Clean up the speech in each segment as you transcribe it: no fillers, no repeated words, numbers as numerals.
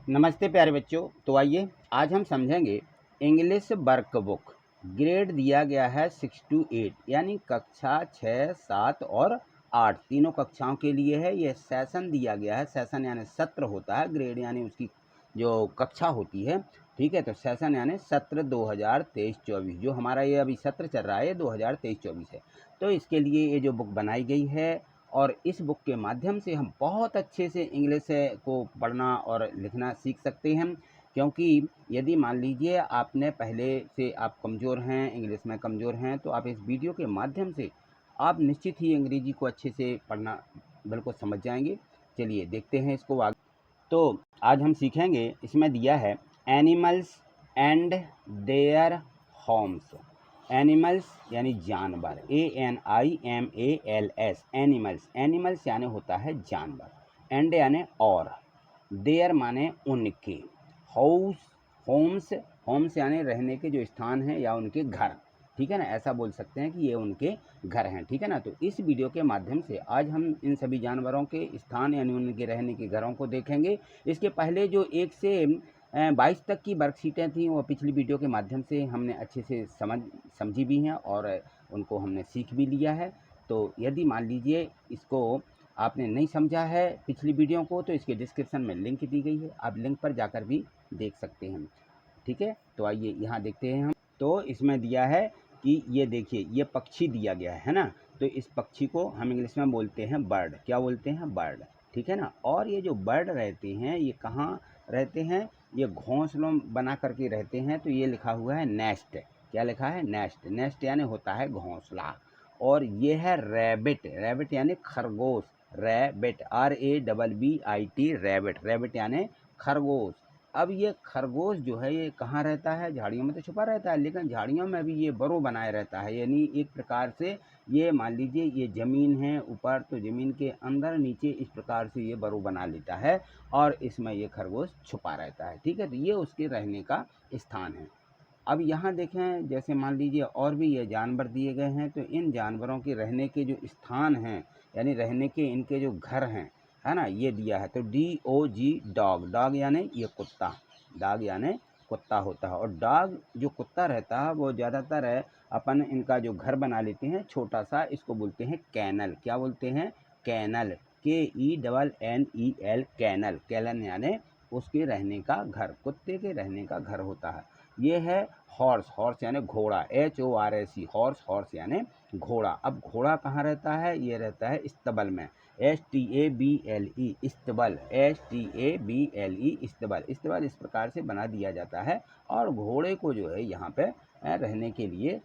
नमस्ते प्यारे बच्चों। तो आइए आज हम समझेंगे इंग्लिश वर्कबुक। ग्रेड दिया गया है 6 to 8 यानी कक्षा 6, 7 और 8 तीनों कक्षाओं के लिए है। ये सेशन दिया गया है। सेशन यानी सत्र होता है, ग्रेड यानी उसकी जो कक्षा होती है। ठीक है, तो सेशन यानी सत्र 2023-24 जो हमारा ये अभी सत्र चल रहा है, ये 2023-24 है। तो इसके लिए ये जो बुक बनाई गई है और इस बुक के माध्यम से हम बहुत अच्छे से इंग्लिश को पढ़ना और लिखना सीख सकते हैं। क्योंकि यदि मान लीजिए आपने पहले से आप कमज़ोर हैं, इंग्लिश में कमज़ोर हैं, तो आप इस वीडियो के माध्यम से आप निश्चित ही अंग्रेजी को अच्छे से पढ़ना बिल्कुल समझ जाएंगे। चलिए देखते हैं इसको आगे। तो आज हम सीखेंगे, इसमें दिया है animals and their homes. Animals यानी जानवर, ANIMALS, एनिमल्स। एनिमल्स यानी होता है जानवर, एंड यानी और, देयर माने उनके, हाउस होम्स, होम्स यानी रहने के जो स्थान हैं या उनके घर। ठीक है ना, ऐसा बोल सकते हैं कि ये उनके घर हैं। ठीक है ना, तो इस वीडियो के माध्यम से आज हम इन सभी जानवरों के स्थान यानी उनके रहने के घरों को देखेंगे। इसके पहले जो 1 से 22 तक की वर्कशीटें थी वो पिछली वीडियो के माध्यम से हमने अच्छे से समझी भी हैं और उनको हमने सीख भी लिया है। तो यदि मान लीजिए इसको आपने नहीं समझा है पिछली वीडियो को, तो इसके डिस्क्रिप्शन में लिंक दी गई है, आप लिंक पर जाकर भी देख सकते हैं। ठीक है, तो आइए यहाँ देखते हैं हम। तो इसमें दिया है कि ये देखिए, ये पक्षी दिया गया है ना, तो इस पक्षी को हम इंग्लिश में बोलते हैं बर्ड। क्या बोलते हैं? बर्ड। ठीक है ना, और ये जो बर्ड रहते हैं ये कहाँ रहते हैं? ये घोंसलों बना करके रहते हैं। तो ये लिखा हुआ है नेस्ट। क्या लिखा है? नेस्ट। नेस्ट यानी होता है घोंसला। और ये है रैबिट। रैबिट यानी खरगोश। Rabbit, RABBIT, rabbit. रैबिट यानी खरगोश। अब ये खरगोश जो है ये कहाँ रहता है? झाड़ियों में तो छुपा रहता है, लेकिन झाड़ियों में भी ये बरो बनाए रहता है। यानी एक प्रकार से ये मान लीजिए ये ज़मीन है ऊपर, तो ज़मीन के अंदर नीचे इस प्रकार से ये बरो बना लेता है और इसमें ये खरगोश छुपा रहता है। ठीक है, तो ये उसके रहने का स्थान है। अब यहाँ देखें, जैसे मान लीजिए और भी ये जानवर दिए गए हैं, तो इन जानवरों के रहने के जो स्थान हैं यानी रहने के इनके जो घर हैं, है ना, ये दिया है। तो DOG, डॉग। डॉग यानी ये कुत्ता। डॉग यानी कुत्ता होता है। और डॉग जो कुत्ता रहता है वो ज़्यादातर है अपन इनका जो घर बना लेते हैं छोटा सा, इसको बोलते हैं कैनल। क्या बोलते हैं? कैनल। KENNEL, canal. कैनल यानी उसके रहने का घर, कुत्ते के रहने का घर होता है। ये है हॉर्स। हॉर्स यानी घोड़ा, HORSE, हॉर्स। हॉर्स यानी घोड़ा। अब घोड़ा कहाँ रहता है? ये रहता है स्तबल में, STABLE, स्तबल, STABLE, स्तबल। स्तबल इस प्रकार से बना दिया जाता है और घोड़े को जो है यहाँ पे रहने के लिए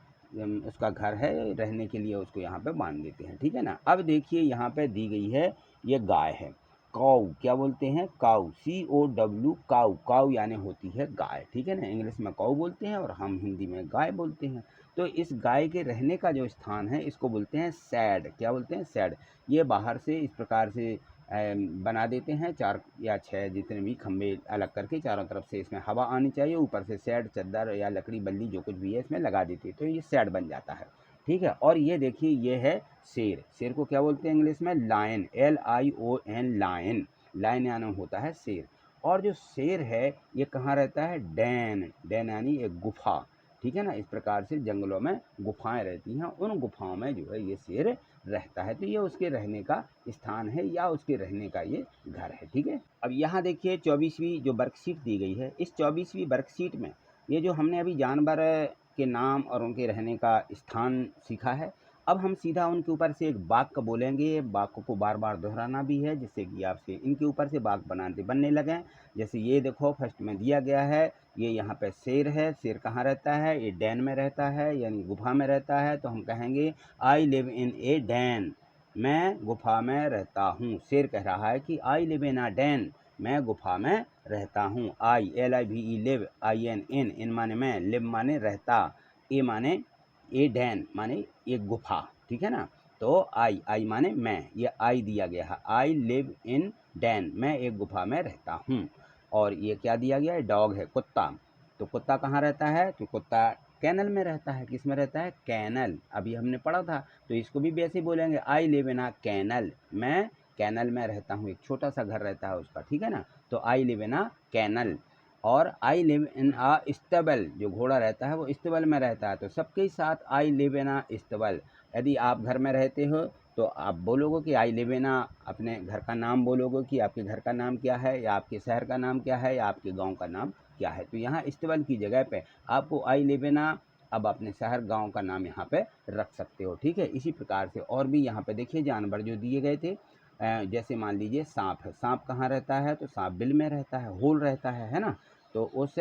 उसका घर है, रहने के लिए उसको यहाँ पे बांध देते हैं। ठीक है ना। अब देखिए यहाँ पे दी गई है, ये गाय है, काऊ। क्या बोलते हैं? काऊ, COW, काऊ। काऊ यानी होती है गाय। ठीक है ना, इंग्लिश में काऊ बोलते हैं और हम हिंदी में गाय बोलते हैं। तो इस गाय के रहने का जो स्थान है इसको बोलते हैं सैड। क्या बोलते हैं? सैड। ये बाहर से इस प्रकार से बना देते हैं, 4 या 6 जितने भी खंभे अलग करके, चारों तरफ से इसमें हवा आनी चाहिए, ऊपर से सैड, चद्दर या लकड़ी, बल्ली जो कुछ भी है इसमें लगा देते हैं, तो ये सैड बन जाता है। ठीक है, और ये देखिए ये है शेर। शेर को क्या बोलते हैं इंग्लिश में? Lion, LION, lion. लायन यानी होता है शेर। और जो शेर है ये कहाँ रहता है? डैन। डैन यानी एक गुफा। ठीक है ना, इस प्रकार से जंगलों में गुफाएं रहती हैं, उन गुफाओं में जो है ये शेर रहता है। तो ये उसके रहने का स्थान है या उसके रहने का ये घर है। ठीक है, अब यहाँ देखिए 24वीं जो वर्कशीट दी गई है, इस 24वीं वर्कशीट में ये जो हमने अभी जानवर के नाम और उनके रहने का स्थान सीखा है, अब हम सीधा उनके ऊपर से एक वाक्य बोलेंगे। वाक्य को बार बार दोहराना भी है जिससे कि आपसे इनके ऊपर से वाक्य बनने लगें। जैसे ये देखो फर्स्ट में दिया गया है, ये यहाँ पे शेर है। शेर कहाँ रहता है? ये डैन में रहता है यानी गुफा में रहता है। तो हम कहेंगे आई लिव इन ए डैन, मैं गुफा में रहता हूँ। शेर कह रहा है कि आई लिव इन अ डैन, मैं गुफा में रहता हूँ। LIVE, लिव, IN, इन माने मैं, लिव माने रहता, ए माने ए डैन माने एक गुफा। ठीक है ना, तो आई माने मैं, ये आई दिया गया है, आई लिव इन डैन, मैं एक गुफा में रहता हूँ। और ये क्या दिया गया है? डॉग है, कुत्ता। तो कुत्ता कहाँ रहता है? तो कुत्ता कैनल में रहता है। किस में रहता है? कैनल। अभी हमने पढ़ा था, तो इसको भी वैसे ही बोलेंगे, I live in a kennel, मैं कैनल में रहता हूँ, एक छोटा सा घर रहता है उसका, ठीक है ना। तो आई लिव इन अ कैनल। और आई लिव इन अ स्टेबल, जो घोड़ा रहता है वो स्टेबल में रहता है। तो सबके साथ आई लिव इन अ स्टेबल। यदि आप घर में रहते हो तो आप बोलोगे कि आई लिव इन अ, अपने घर का नाम बोलोगे कि आपके घर का नाम क्या है, या आपके शहर का नाम क्या है, या आपके गांव का नाम क्या है। तो यहाँ स्टेबल की जगह पे आपको आई लिव इन अ, अब अपने शहर गांव का नाम यहाँ पे रख सकते हो, ठीक है। इसी प्रकार से और भी यहाँ पे देखिए जानवर जो दिए गए थे, जैसे मान लीजिए सांप है। सांप कहाँ रहता है, तो सांप बिल में रहता है, होल रहता है ना। तो उस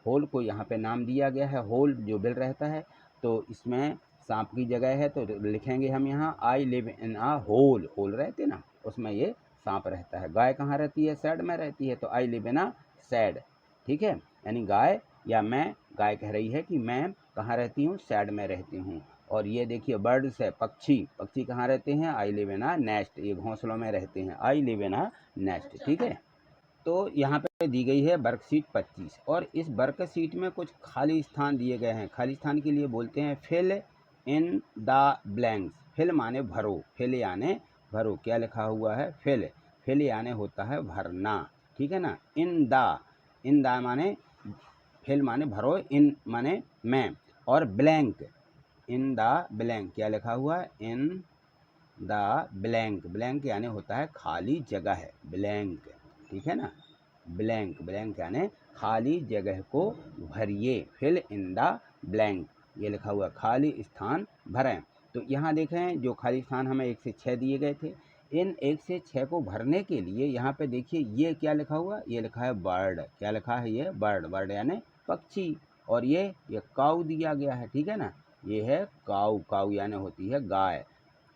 होल को यहाँ पे नाम दिया गया है, होल जो बिल रहता है। तो इसमें सांप की जगह है तो लिखेंगे हम यहाँ I live in a hole, hole रहते ना उसमें ये सांप रहता है। गाय कहाँ रहती है, शेड में रहती है, तो आई लिव इन अ शेड, ठीक है। यानी गाय या मैं, गाय कह रही है कि मैं कहाँ रहती हूँ, शेड में रहती हूँ। और ये देखिए बर्ड्स है, पक्षी, पक्षी कहाँ रहते हैं, आई लिव इन अ नेस्ट, ये घोंसलों में रहते हैं, आई लिव इन अ नेस्ट, ठीक है। तो यहाँ पे दी गई है वर्कशीट 25 और इस वर्कशीट में कुछ खाली स्थान दिए गए हैं। खाली स्थान के लिए बोलते हैं fill in the blanks. Fill माने भरो, फिल याने भरो। क्या लिखा हुआ है, फिल, फिल याने होता है भरना, ठीक है ना। इन द माने, फिल माने भरो, इन माने मैं, और ब्लैंक, इन द ब्लैंक, क्या लिखा हुआ है, इन द ब्लैंक, ब्लैंक यानी होता है खाली जगह है, ब्लैंक, ठीक है ना। ब्लैंक, ब्लैंक यानी खाली जगह को भरिए, फिल इन द ब्लैंक, ये लिखा हुआ खाली स्थान भरें। तो यहाँ देखें जो खाली स्थान हमें 1 से 6 दिए गए थे, इन 1 से 6 को भरने के लिए यहाँ पे देखिए ये क्या लिखा हुआ, ये लिखा है बर्ड। क्या लिखा है, ये बर्ड, बर्ड यानी पक्षी। और ये काऊ दिया गया है, ठीक है ना। ये है काऊ, काऊ यानी होती है गाय,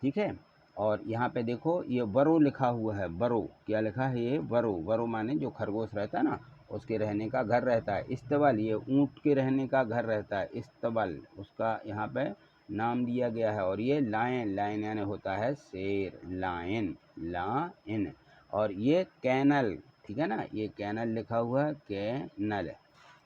ठीक है। और यहाँ पे देखो ये बरो लिखा हुआ है, बरो, क्या लिखा है, ये बरो, बरो माने जो खरगोश रहता है ना उसके रहने का घर रहता है। इस्तबल, ये ऊँट के रहने का घर रहता है, इस्तबल, उसका यहाँ पे नाम दिया गया है। और ये लायन, लायन यानी होता है शेर, लायन, लाइन। और ये कैनल, ठीक है ना, ये कैनल लिखा हुआ है, कैनल,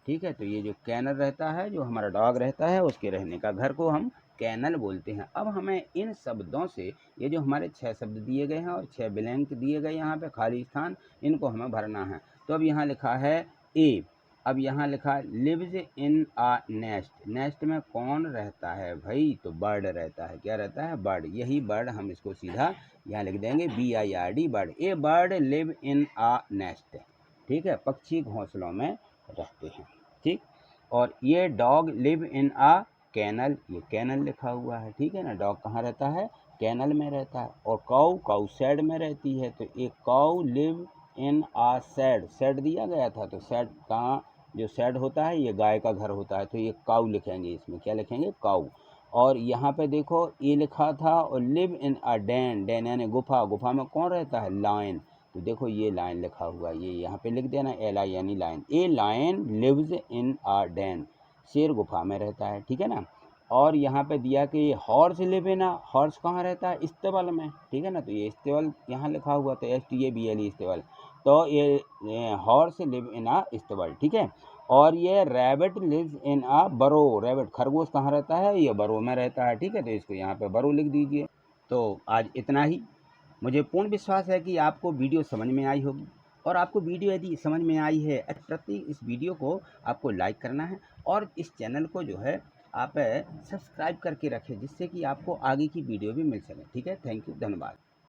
ठीक है। तो ये जो कैनल रहता है, जो हमारा डॉग रहता है, उसके रहने का घर को हम कैनल बोलते हैं। अब हमें इन शब्दों से, ये जो हमारे 6 शब्द दिए गए हैं और 6 ब्लैंक दिए गए यहाँ पे खाली स्थान, इनको हमें भरना है। तो अब यहाँ लिखा है ए, अब यहाँ लिखा lives in a nest. Nest में कौन रहता है भाई, तो बर्ड रहता है। क्या रहता है, बर्ड। यही बर्ड, हम इसको सीधा यहाँ लिख देंगे BIRD, bird. A bird live in a nest, ठीक है। पक्षी घोंसलों में रहते हैं, ठीक। और ये dog live in a kennel, ये कैनल लिखा हुआ है, ठीक है ना। डॉग कहाँ रहता है, कैनल में रहता है। और काऊ, काऊ शेड में रहती है। तो एक cow live in a shed, shed दिया गया था, तो शेड कहाँ, जो शेड होता है ये गाय का घर होता है, तो ये काऊ लिखेंगे, इसमें क्या लिखेंगे, काऊ। और यहाँ पे देखो ये लिखा था, और live in a den, den यानी गुफा, गुफा में कौन रहता है, लायन। तो देखो ये लाइन लिखा हुआ है, ये यहाँ पे लिख देना, LI यानी line. A lion lives in a den, शेर गुफा में रहता है, ठीक है ना। और यहाँ पे दिया कि horse live in a, horse कहाँ रहता है, इस्तेबल में, ठीक है ना। तो ये इस्तेबल यहाँ लिखा हुआ, तो STABLE इस्तेबल। तो ये हॉर्स लिव इन अ इस्तेबल, ठीक है। और ये रैबिट लिव्स इन अ बरो, रैबिट खरगोश कहाँ रहता है, ये बरो में रहता है, ठीक है। तो इसको यहाँ पे बरो लिख दीजिए। तो आज इतना ही। मुझे पूर्ण विश्वास है कि आपको वीडियो समझ में आई होगी। और आपको वीडियो यदि समझ में आई है, प्रति इस वीडियो को आपको लाइक करना है, और इस चैनल को जो है आप सब्सक्राइब करके रखें, जिससे कि आपको आगे की वीडियो भी मिल सके, ठीक है। थैंक यू, धन्यवाद।